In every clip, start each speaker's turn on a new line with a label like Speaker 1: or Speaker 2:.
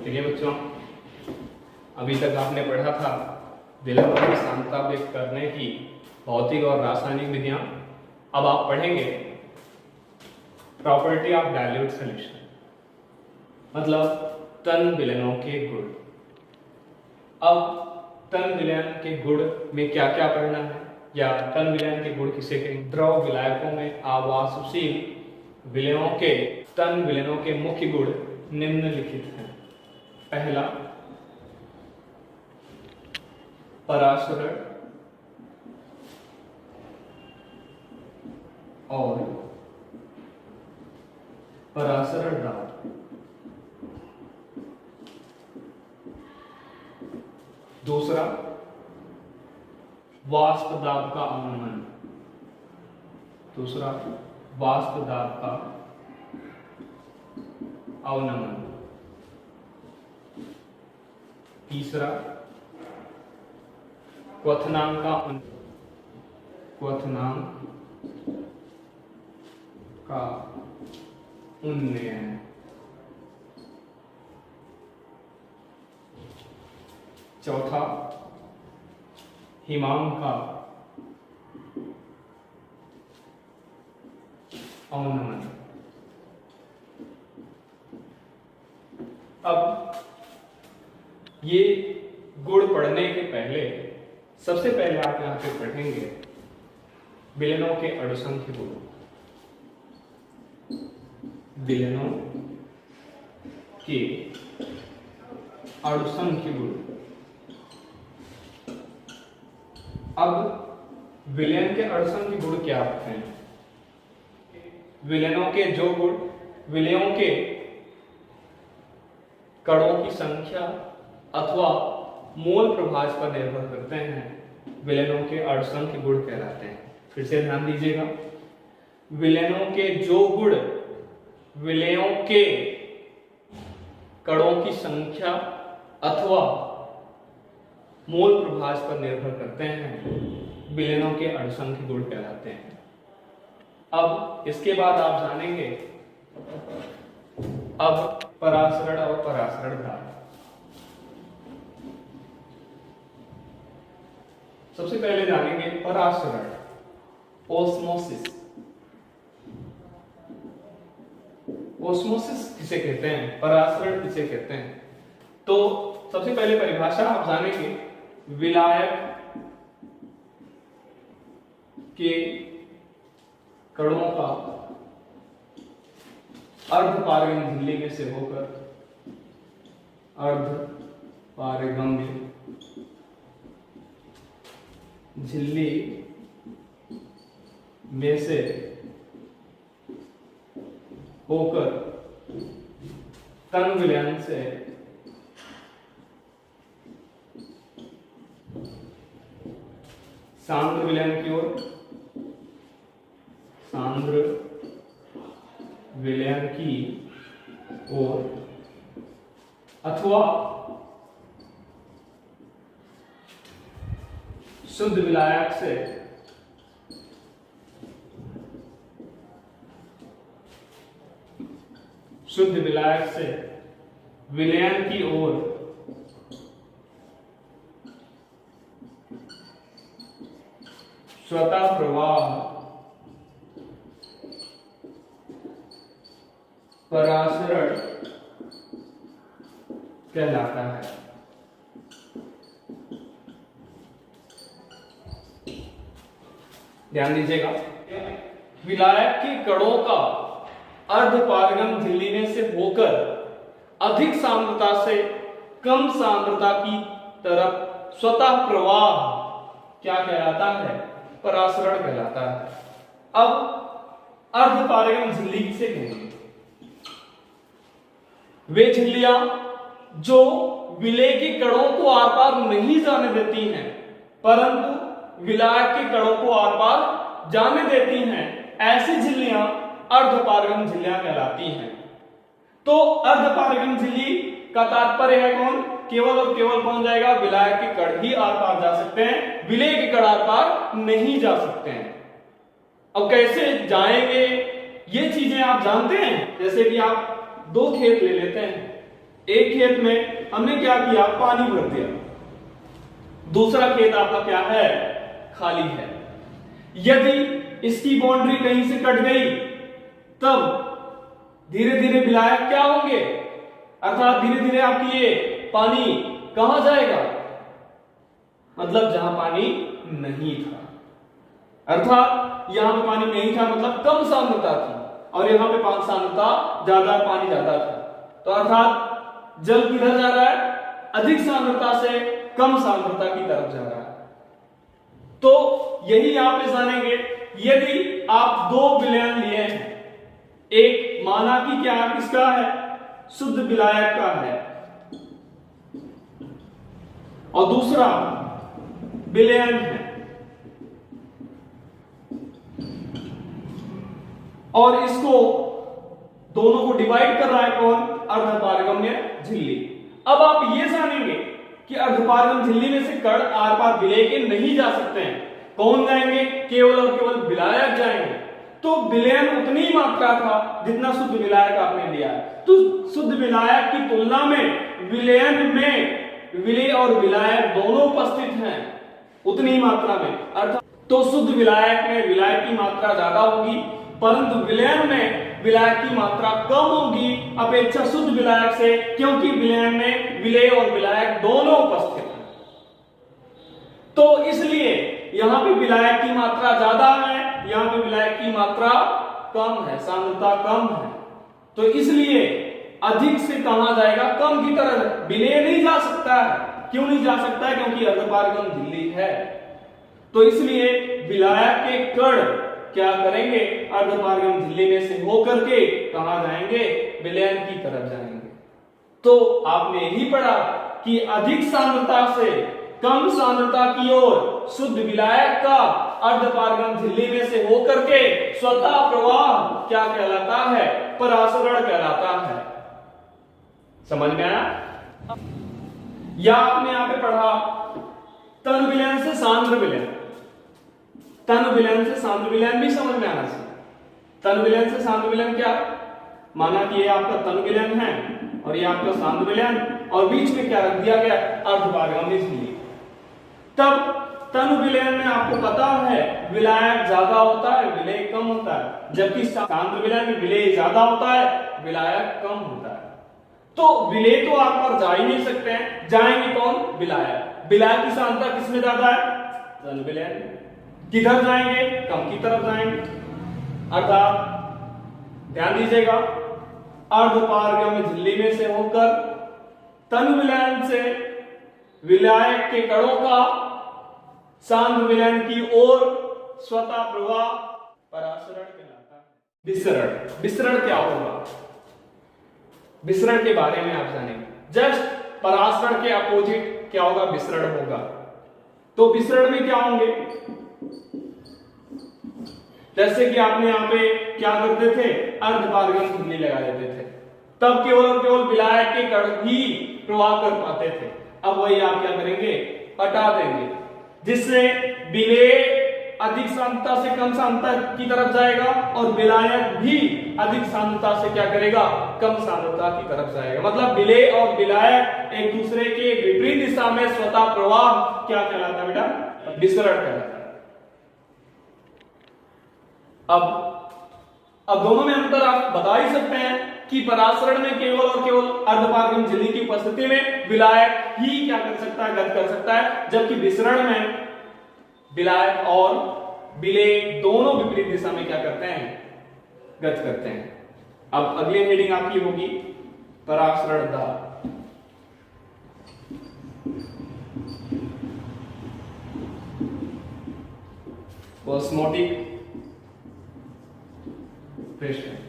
Speaker 1: चलिए बच्चों, अभी तक आपने पढ़ा था विलयन और सांद्रता व्यक्त करने की भौतिक और रासायनिक विधियां। अब आप पढ़ेंगे प्रॉपर्टी ऑफ डाइल्यूट सॉल्यूशन, मतलब तन विलयनों के गुण। अब तन विलयन के गुण में क्या क्या पढ़ना है, या तन विलयन के गुण किसे कहेंगे। द्रव विलायकों में आवासशील विलयनों के तन विलयनों के मुख्य गुण निम्नलिखित हैं। पहला, परासरण और परासरण दाब। दूसरा, वाष्प दाब का अवनमन। दूसरा, वाष्प दाब का अवनमन। तीसरा, क्वथनांक का उन्नयन। चौथा, हिमांक का अवनमन। अब ये गुण पढ़ने के पहले सबसे पहले आप यहां पे पढ़ेंगे विलयनों के अणुसंख्य गुण। विलयनों के अणुसंख्य गुण। अब विलयन के अणुसंख्य गुण क्या होते हैं? विलयनों के जो गुण विलयों के कणों की संख्या अथवा मोल प्रभाज पर निर्भर करते हैं, विलयनों के अणुसंख्य गुण कहलाते हैं। फिर से ध्यान दीजिएगा, विलयनों के जो गुण विलयों के कणों की संख्या अथवा मोल प्रभाज पर निर्भर करते हैं, विलयनों के अणुसंख्य गुण कहलाते हैं। अब इसके बाद आप जानेंगे अब परासरण और परासरण दाब। सबसे पहले जानेंगे परासरण, ओस्मोसिस। ओस्मोसिस किसे कहते हैं, परासरण किसे कहते हैं? तो सबसे पहले परिभाषा आप जानेंगे, विलायक के कणों का अर्धपारगम्य झिल्ली में से होकर अर्धपारगम्य झिल्ली में से होकर तन विलयन से सांद्र विलयन की ओर, सांद्र विलयन की ओर अथवा शुद्ध विलायक से विलयन की ओर स्वतः प्रवाह परासरण कहलाता है। ध्यान दीजिएगा, विलायक के कणों का अर्धपारगम झिल्ली में से होकर अधिक सांद्रता से कम सांद्रता की तरफ स्वतः प्रवाह क्या कहलाता है? परासरण कहलाता है। अब अर्धपारगम झिल्ली किसे कहेंगे? वे झिल्लियां जो विलय के कणों को आर पार नहीं जाने देती हैं, परंतु विलायक के कणों को आर पार जाने देती हैं, ऐसी झिल्लियां अर्धपारगम झिल्लियां कहलाती हैं। तो अर्धपारगम झिल्ली का तात्पर्य है कौन? केवल और केवल कौन जाएगा? विलायक के कण ही आर पार जा सकते हैं, विलय के कण आर पार नहीं जा सकते हैं। अब कैसे जाएंगे ये चीजें आप जानते हैं। जैसे कि आप दो खेत ले लेते हैं, एक खेत में हमने क्या किया, पानी भर दिया, दूसरा खेत आपका क्या है, खाली है। यदि इसकी बाउंड्री कहीं से कट गई तब धीरे धीरे विलायक क्या होंगे, अर्थात धीरे धीरे आपकी ये पानी कहां जाएगा, मतलब जहां पानी नहीं था, अर्थात यहां पे पानी नहीं था मतलब कम सांद्रता थी, और यहां पे पानी सांद्रता ज्यादा, पानी ज्यादा था, तो अर्थात जल किधर जा रहा है, अधिक सांद्रता से कम सांद्रता की तरफ जा रहा है। तो यही यहां पे जानेंगे, यदि आप दो विलयन लिए हैं, एक माना कि क्या किसका है, शुद्ध विलायक का है, और दूसरा विलयन है, और इसको दोनों को डिवाइड कर रहा है कौन, अर्धपारगम्य झिल्ली। अब आप ये जानेंगे कि अर्धपारगम झिल्ली में से कण आर पार विलेय के नहीं जा सकते हैं, कौन जाएंगे, केवल और केवल विलायक जाएंगे। तो विलयन उतनी ही मात्रा था जितना शुद्ध विलायक आपने लिया है, तो शुद्ध विलायक की तुलना में विलयन में विलेय और विलायक दोनों उपस्थित हैं उतनी ही मात्रा में, अर्थात तो शुद्ध विलायक में विलायक की मात्रा ज्यादा होगी, परंतु विलयन में विलायक की मात्रा कम होगी अपेक्षा शुद्ध विलायक से, क्योंकि विलयन में विलेय और विलायक दोनों उपस्थित हैं। तो इसलिए यहां पे विलायक की मात्रा ज्यादा है, यहां पे विलायक की मात्रा कम है, सांद्रता कम है, तो इसलिए अधिक से कहां जाएगा, कम की तरफ। विलेय नहीं जा सकता है, क्यों नहीं जा सकता है, क्योंकि अर्धपारगम झिल्ली है, तो इसलिए विलायक के कण क्या करेंगे, अर्धपारगम झिल्ली में से होकर के कहां जाएंगे, विलयन की तरफ जाएंगे। तो आपने यही पढ़ा कि अधिक सांद्रता से कम सांद्रता की ओर शुद्ध विलायक का अर्धपारगम झिल्ली में से होकर के स्वतः प्रवाह क्या कहलाता है, परासरण कहलाता है। समझ में आया? या आपने यहां पे पढ़ा तन विलयन से सांद्र विलयन, तन विलयन से सांद्र विलयन भी समझ में आना चाहिए। तन विलयन से सांद्र विलयन क्या, माना कि ये आपका तन विलयन है और ये आपका सांद्र विलयन, और बीच में क्या रख दिया गया, अर्धपारगम झिल्ली। तब तन विलयन में आपको पता है विलायक ज्यादा होता है, विलेय कम होता है, जबकि सांद्र विलयन में विलेय ज्यादा होता है, विलायक कम होता है। तो विलेय तो आप पर जा ही नहीं सकते हैं, जाएंगे कौन, विलायक। विलायक की सांद्रता किसमें ज्यादा है, तन विलयन में। किधर जाएंगे, कम की तरफ जाएंगे, अर्थात ध्यान दीजिएगा, अर्धपारगम झिल्ली में से होकर तन विलयन से विलायक के कणों का सांद्र विलयन की ओर स्वतः प्रवाह परासरण कहलाता है। विसरण, विसरण क्या होगा, विसरण के बारे में आप जानेंगे। जस्ट परासरण के अपोजिट क्या होगा, विसरण होगा। तो विसरण में क्या होंगे, जैसे कि आपने यहां पे क्या करते थे, अर्धपारगम झिल्ली लगा देते थे, तब केवल और केवल विलायक के कण ही प्रवाह कर पाते थे। अब वही आप क्या करेंगे, हटा देंगे, जिससे विलेय अधिक सांद्रता से कम सांद्रता की तरफ जाएगा और विलायक भी अधिक सांद्रता से क्या करेगा, कम सांद्रता की तरफ जाएगा। मतलब विलेय और विलायक एक दूसरे के विपरीत दिशा में स्वतः प्रवाह क्या कहलाता है बेटा, विसरण कहलाता है। अब दोनों में अंतर आप बता ही सकते हैं कि परासरण में केवल और केवल अर्धपारगम झिल्ली की उपस्थिति में विलायक ही क्या कर सकता है, गत कर सकता है, जबकि विसरण में विलायक और विलेय दोनों विपरीत दिशा में क्या करते हैं, गत करते हैं। अब अगली हेडिंग आपकी होगी परासरण दाब। Osmotic pressure.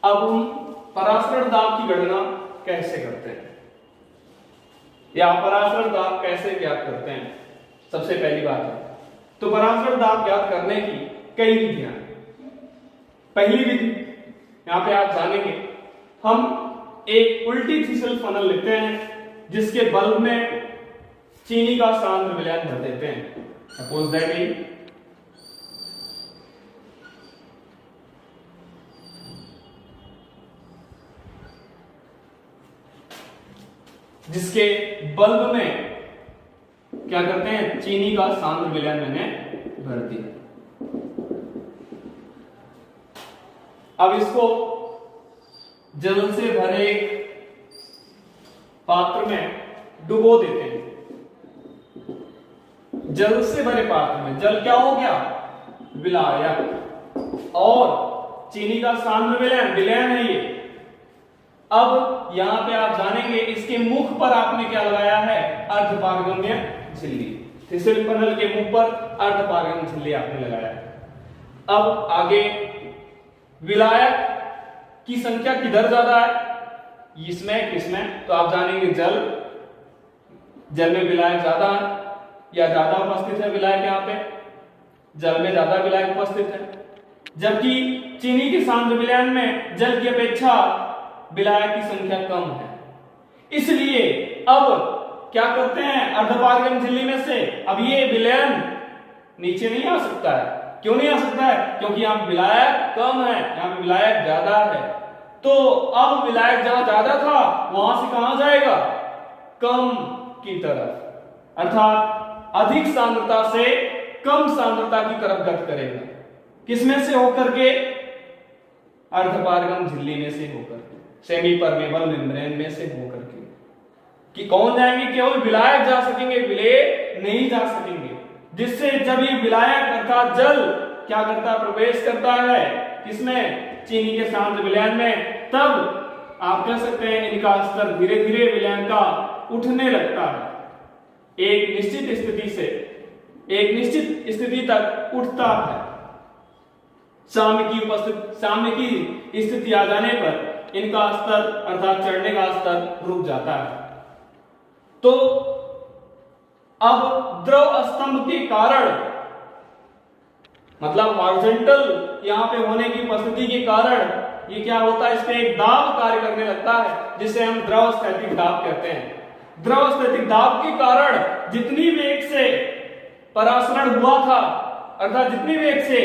Speaker 1: अब हम परासरण दाब की गणना कैसे करते हैं, या परासरण दाब कैसे ज्ञात करते हैं, सबसे पहली बात है तो परासरण दाब ज्ञात करने की कई विधियां। पहली विधि यहां पे आप जानेंगे, हम एक उल्टी थिसल फनल लेते हैं जिसके बल्ब में चीनी का सांद्र विलयन भर देते हैं। सपोज दैट जिसके बल्ब में क्या करते हैं, चीनी का सांद्र विलयन मैंने भर दिया। अब इसको जल से भरे पात्र में डुबो देते हैं। जल से भरे पात्र में जल क्या हो गया, विलायक, और चीनी का सांद्र विलयन है ये। अब यहां पे आप जानेंगे इसके मुख पर आपने क्या लगाया है, अर्धपारगम्य झिल्ली। थिसिल फनल के मुख पर अर्धपारगम्य झिल्ली आपने लगाया है। अब आगे विलायक की संख्या किधर ज्यादा है, इसमें किसमें, तो आप जानेंगे जल में विलायक ज्यादा है या ज्यादा उपस्थित है विलायक, यहां पे जल में ज्यादा विलायक उपस्थित है, जबकि चीनी के सांद्र विलयन में जल की अपेक्षा विलायक की संख्या कम है। इसलिए अब क्या करते हैं, अर्धपारगम्य झिल्ली में से अब ये विलयन नीचे नहीं आ सकता है। क्यों नहीं आ सकता है, क्योंकि यहां विलायक कम है, यहां पे विलायक ज्यादा है। तो अब विलायक जहां ज्यादा था वहां से कहां जाएगा, कम की तरफ, अर्थात अधिक सांद्रता से कम सांद्रता की तरफ गति करेगा। किसमें से होकर के, अर्धपारगम्य झिल्ली में से होकर के, सेमी परमेबल मेम्ब्रेन में से होकर के। कि कौन जाएंगे, केवल विलायक जा सकेंगे, विलेय नहीं जा सकेंगे। जिससे जब ये विलायक अर्थात जल क्या करता है, प्रवेश करता है किसमें, चीनी के सांद्र विलयन में, तब आप कह सकते हैं इनका स्तर धीरे धीरे विलयन का उठने लगता है। एक निश्चित स्थिति से एक निश्चित स्थिति तक उठता है। साम्य की स्थिति आ जाने पर इनका स्तर अर्थात चढ़ने का स्तर रुक जाता है। तो अब द्रव स्तंभ के कारण, मतलब हॉरिजॉन्टल यहां पे होने की उपस्थिति के कारण ये क्या होता है, इस पे एक दाब कार्य करने लगता है, जिसे हम द्रव स्थैतिक दाब कहते हैं। द्रव स्थैतिक दाब के कारण जितनी वेग से परासरण हुआ था, अर्थात जितनी वेग से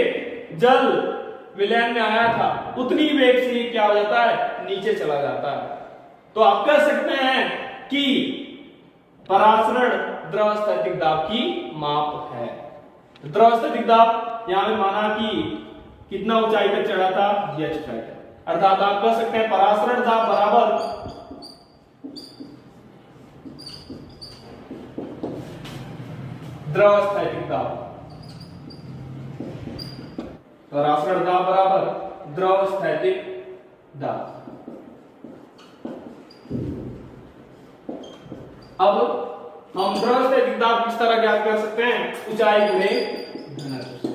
Speaker 1: जल विलयन में आया था, उतनी वेग से ये क्या हो जाता है, नीचे चला जाता है। तो आप कह सकते हैं कि परासरण द्रव स्थैतिक दाब की माप है। द्रव स्थैतिक दाब यहां पे माना कि कितना ऊंचाई तक चढ़ा था, यह ऊंचाई तक, अर्थात आप कह सकते हैं परासरण दाब बराबर द्रव स्थैतिक दाब, परासरण दाब बराबर द्रव स्थैतिक दाब। अब हम द्रव स्थैतिक दाब किस तरह ज्ञात कर सकते हैं, ऊंचाई गुणे घनत्व।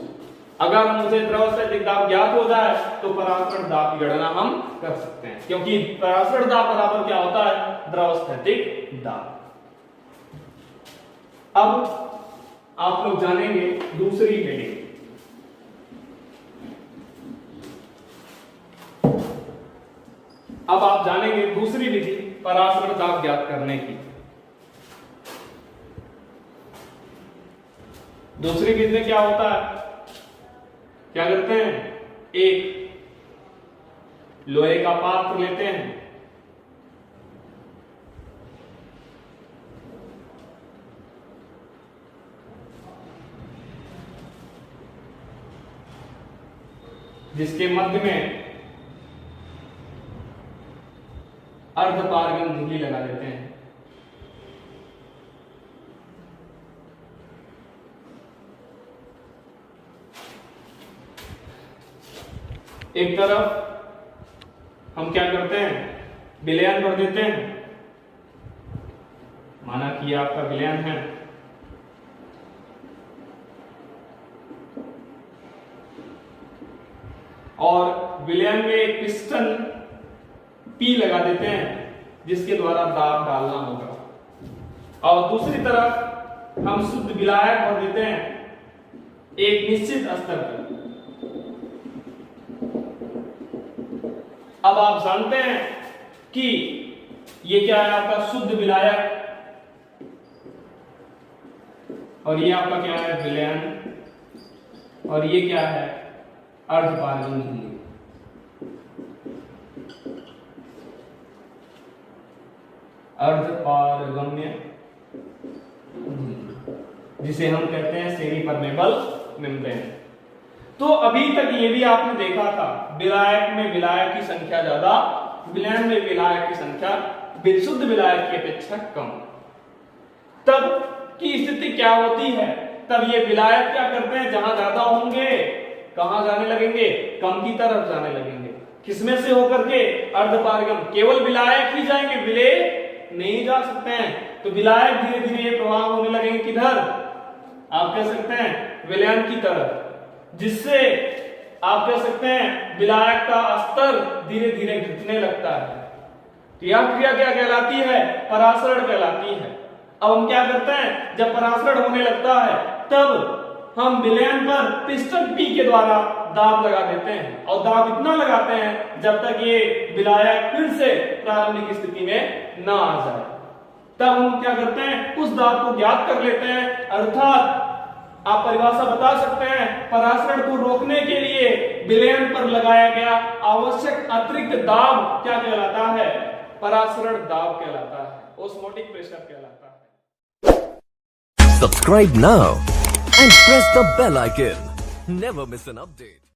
Speaker 1: अगर मुझे द्रव स्थैतिक दाब ज्ञात हो जाए तो परासरण दाब की गणना हम कर सकते हैं, क्योंकि परासरण दाब बराबर क्या होता है, द्रव स्थैतिक दाब। अब आप लोग जानेंगे दूसरी हेडिंग, अब आप जानेंगे दूसरी विधि परासरण दाब ज्ञात करने की। दूसरी विधि में क्या होता है, क्या करते हैं, एक लोहे का पात्र लेते हैं, जिसके मध्य में अर्धपारगम्य झिल्ली लगा देते हैं। एक तरफ हम क्या करते हैं, विलयन कर देते हैं, माना कि आपका विलयन है, और विलयन में एक पिस्टन पी लगा देते हैं जिसके द्वारा दाब डालना होगा, और दूसरी तरफ हम शुद्ध विलायक भर देते हैं एक निश्चित स्तर पर। अब आप जानते हैं कि ये क्या है, आपका शुद्ध विलायक, और ये आपका क्या है, विलयन, और ये क्या है, अर्धपारगम्य झिल्ली। अर्धपारगम्य, जिसे हम कहते हैं सेमी परमेबल मेम्ब्रेन। तो अभी तक ये भी आपने देखा था, विलायक में विलायक की संख्या ज्यादा, विलयन में विलायक की संख्या शुद्ध विलायक की अपेक्षा कम। तब की स्थिति क्या होती है? तब ये विलायक क्या करते हैं, जहां ज्यादा होंगे कहां जाने लगेंगे, कम की तरफ जाने लगेंगे। किसमें से होकर के? अर्धपारगम, केवल विलायक ही जाएंगे, विलेय नहीं जा सकते हैं। तो विलायक धीरे धीरे ये प्रवाह होने लगेंगे किधर, आप कह सकते हैं विलयन की तरफ, जिससे आप कह सकते हैं विलायक का स्तर धीरे धीरे घटने लगता है। तो यह क्रिया क्या कहलाती है? परासरण कहलाती है। अब हम क्या करते हैं, जब परासरण होने लगता है तब हम विलयन पर पिस्टन पी के द्वारा दाब लगा देते हैं, और दाब इतना लगाते हैं जब तक ये विलायक फिर से प्रारंभिक स्थिति में ना आ जाए। तब हम क्या करते हैं, उस दाब को ज्ञात कर लेते हैं। अर्थात आप परिभाषा बता सकते हैं, परासरण को रोकने के लिए विलयन पर लगाया गया आवश्यक अतिरिक्त दाब क्या कहलाता है? परासरण दाब कहलाता है, ओस्मोटिक प्रेशर कहलाता है।
Speaker 2: Subscribe now and press the bell icon. Never miss an update.